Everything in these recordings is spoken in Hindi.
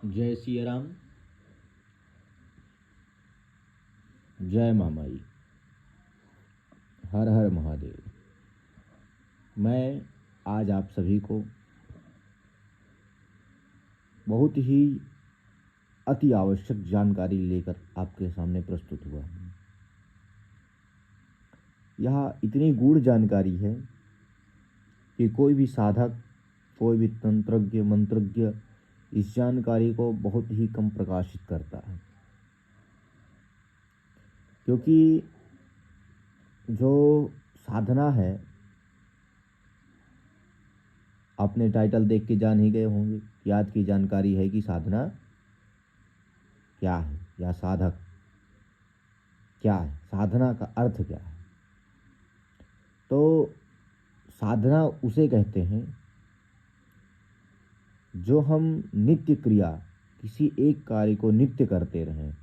जय सिया राम। जय मामाई। हर हर महादेव। मैं आज आप सभी को बहुत ही अति आवश्यक जानकारी लेकर आपके सामने प्रस्तुत हुआ हूँ। यह इतनी गूढ़ जानकारी है कि कोई भी साधक, कोई भी तंत्रज्ञ, मंत्रज्ञ इस जानकारी को बहुत ही कम प्रकाशित करता है, क्योंकि जो साधना है, आपने टाइटल देख के जान ही गए होंगे कि आज की जानकारी है कि साधना क्या है या साधक क्या है, साधना का अर्थ क्या है। तो साधना उसे कहते हैं जो हम नित्य क्रिया, किसी एक कार्य को नित्य करते रहें,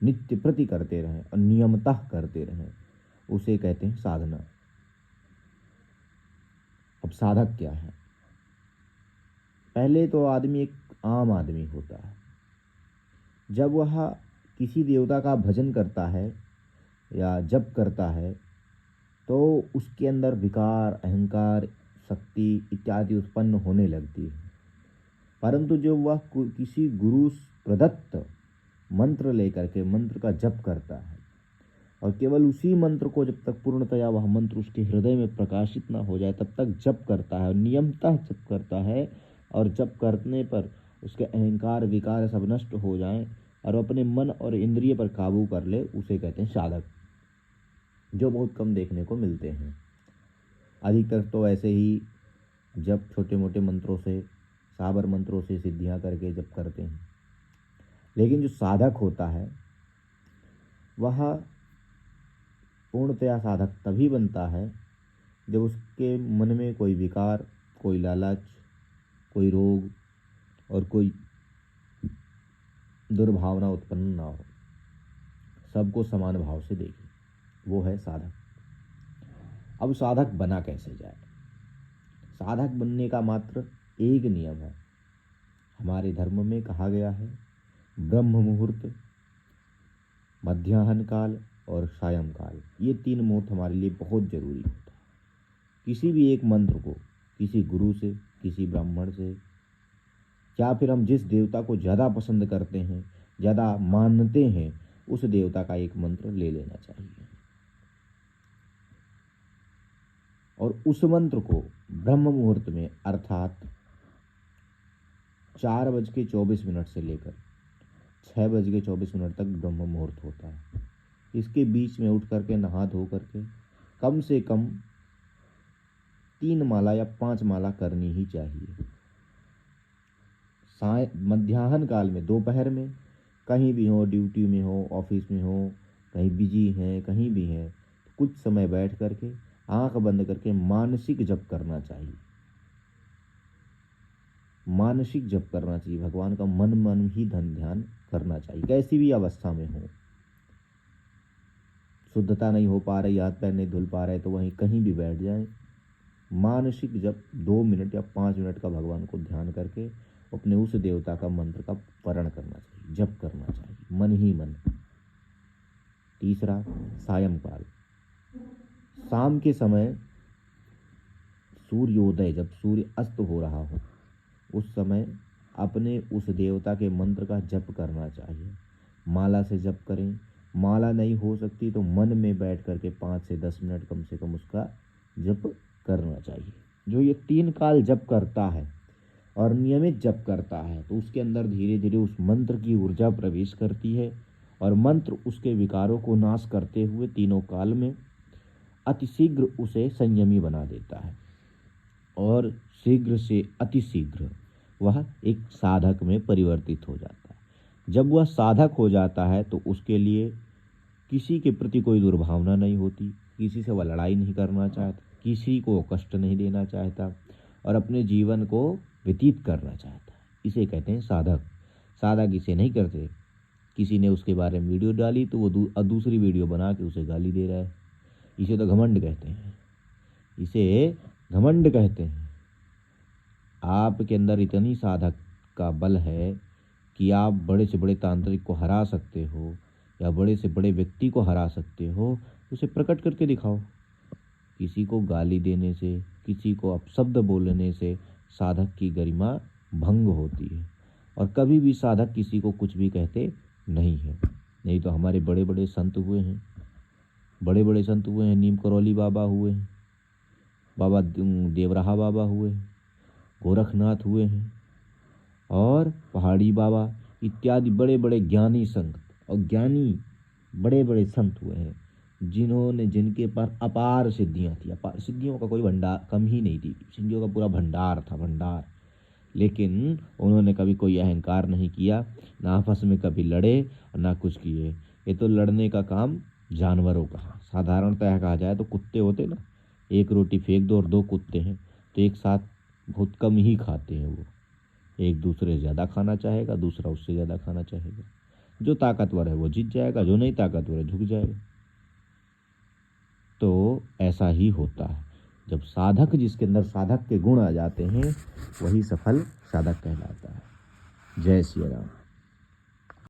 नित्य प्रति करते रहें और नियमतः करते रहें, उसे कहते हैं साधना। अब साधक क्या है? पहले तो आदमी एक आम आदमी होता है। जब वह किसी देवता का भजन करता है या जप करता है तो उसके अंदर विकार, अहंकार, शक्ति इत्यादि उत्पन्न होने लगती है। परंतु जो वह किसी गुरु प्रदत्त मंत्र लेकर के मंत्र का जप करता है और केवल उसी मंत्र को जब तक पूर्णतया वह मंत्र उसके हृदय में प्रकाशित ना हो जाए तब तक जप करता है और नियमतः जप करता है, और जप करने पर उसके अहंकार, विकार सब नष्ट हो जाएं और अपने मन और इंद्रिय पर काबू कर ले, उसे कहते हैं साधक, जो बहुत कम देखने को मिलते हैं। अधिकतर तो ऐसे ही जब छोटे मोटे मंत्रों से, साबर मंत्रों से सिद्धियां करके जप करते हैं। लेकिन जो साधक होता है वह पूर्णतया साधक तभी बनता है जब उसके मन में कोई विकार, कोई लालच, कोई रोग और कोई दुर्भावना उत्पन्न ना हो, सबको समान भाव से देखे, वो है साधक। अब साधक बना कैसे जाए? साधक बनने का मात्र एक नियम है। हमारे धर्म में कहा गया है ब्रह्म मुहूर्त, मध्याह्न काल और सायं काल, ये 3 मुहूर्त हमारे लिए बहुत जरूरी होता है। किसी भी एक मंत्र को किसी गुरु से, किसी ब्राह्मण से, या फिर हम जिस देवता को ज़्यादा पसंद करते हैं, ज़्यादा मानते हैं, उस देवता का एक मंत्र ले लेना चाहिए और उस मंत्र को ब्रह्म मुहूर्त में, अर्थात 4:24 से लेकर 6:24 तक ब्रह्म मुहूर्त होता है। इसके बीच में उठ करके नहा धो करके कम से कम 3 माला या 5 माला करनी ही चाहिए। मध्याह्न काल में, दोपहर में, कहीं भी हो, ड्यूटी में हो, ऑफिस में हो, कहीं बिजी हैं, कहीं भी हैं, कुछ समय बैठ करके आंख बंद करके मानसिक जप करना चाहिए। मानसिक जप करना चाहिए, भगवान का मन ही धन ध्यान करना चाहिए, कैसी भी अवस्था में हो। शुद्धता नहीं हो पा रही, हाथ पैर नहीं धुल पा रहे, तो वहीं कहीं भी बैठ जाए, मानसिक जप 2 मिनट या 5 मिनट का भगवान को ध्यान करके अपने उस देवता का मंत्र का परण करना चाहिए, जप करना चाहिए, मन ही मन। तीसरा, सायंकाल, शाम के समय सूर्योदय, जब सूर्य अस्त हो रहा हो, उस समय अपने उस देवता के मंत्र का जप करना चाहिए। माला से जप करें, माला नहीं हो सकती तो मन में बैठ करके 5 से 10 मिनट कम से कम उसका जप करना चाहिए। जो ये 3 काल जप करता है और नियमित जप करता है तो उसके अंदर धीरे धीरे उस मंत्र की ऊर्जा प्रवेश करती है और मंत्र उसके विकारों को नाश करते हुए तीनों काल में अतिशीघ्र उसे संयमी बना देता है और शीघ्र से अतिशीघ्र वह एक साधक में परिवर्तित हो जाता है। जब वह साधक हो जाता है तो उसके लिए किसी के प्रति कोई दुर्भावना नहीं होती, किसी से वह लड़ाई नहीं करना चाहता, किसी को कष्ट नहीं देना चाहता और अपने जीवन को व्यतीत करना चाहता है। इसे कहते हैं साधक। साधक इसे नहीं करते। किसी ने उसके बारे में वीडियो डाली तो वो दूसरी वीडियो बना के उसे गाली दे रहा है। इसे तो घमंड कहते हैं, इसे घमंड कहते हैं। आपके अंदर इतनी साधक का बल है कि आप बड़े से बड़े तांत्रिक को हरा सकते हो या बड़े से बड़े व्यक्ति को हरा सकते हो, उसे प्रकट करके दिखाओ। किसी को गाली देने से, किसी को अपशब्द बोलने से साधक की गरिमा भंग होती है, और कभी भी साधक किसी को कुछ भी कहते नहीं है। नहीं तो हमारे बड़े बड़े संत हुए हैं, बड़े बड़े संत हुए हैं। नीम करौली बाबा हुए हैं, बाबा देवराहा बाबा हुए हैं, गोरखनाथ हुए हैं, और पहाड़ी बाबा इत्यादि बड़े बड़े ज्ञानी संत और ज्ञानी बड़े बड़े संत हुए हैं, जिन्होंने जिनके पास अपार सिद्धियां थी। अपार सिद्धियों का कोई भंडार कम ही नहीं थी, सिद्धियों का पूरा भंडार था, भंडार। लेकिन उन्होंने कभी कोई अहंकार नहीं किया, ना आपस में कभी लड़े और ना कुछ किए। ये तो लड़ने का काम जानवरों का है। साधारणतः कहा जाए तो कुत्ते होते ना, एक रोटी फेंक दो और दो कुत्ते हैं तो एक साथ बहुत कम ही खाते हैं। वो एक दूसरे से ज़्यादा खाना चाहेगा, दूसरा उससे ज़्यादा खाना चाहेगा। जो ताकतवर है वो जीत जाएगा, जो नहीं ताकतवर है झुक जाएगा। तो ऐसा ही होता है, जब साधक, जिसके अंदर साधक के गुण आ जाते हैं, वही सफल साधक कहलाता है। जय श्री राम।